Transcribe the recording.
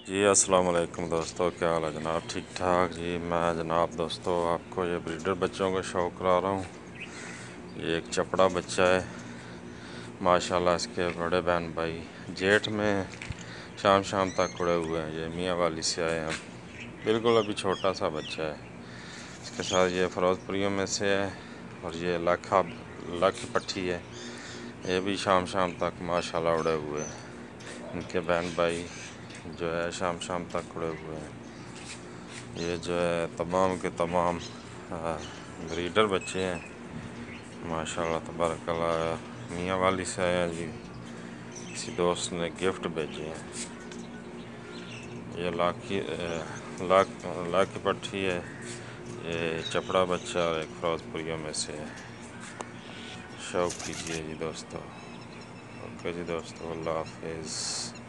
जी अस्सलाम वालेकुम दोस्तों, क्या हाल है जनाब? ठीक ठाक जी। मैं जनाब दोस्तों आपको ये ब्रीडर बच्चों का शौक़ करा रहा हूँ। ये एक चपड़ा बच्चा है माशाल्लाह। इसके बड़े बहन भाई जेठ में शाम शाम तक उड़े हुए हैं। ये मियाँ वाली से आए हैं, बिल्कुल अभी छोटा सा बच्चा है। इसके साथ ये फ़िरोज़पुरियों में से है और ये लाख पट्टी है। ये भी शाम शाम तक माशाल्लाह उड़े हुए हैं। इनके बहन भाई जो है शाम शाम तक उड़े हुए हैं। ये जो है तमाम के तमाम ब्रीडर बच्चे हैं माशाल्लाह तबारकल्लाह। मियाँ वाली से आया जी, किसी दोस्त ने गिफ्ट भेजे हैं। ये लाख की पट्टी है। ये चपड़ा बच्चा और एक फ़िरोज़पुरियों में से है। शौक़ कीजिए जी दोस्तों। ओके जी दोस्तों, अल्लाह हाफिज़।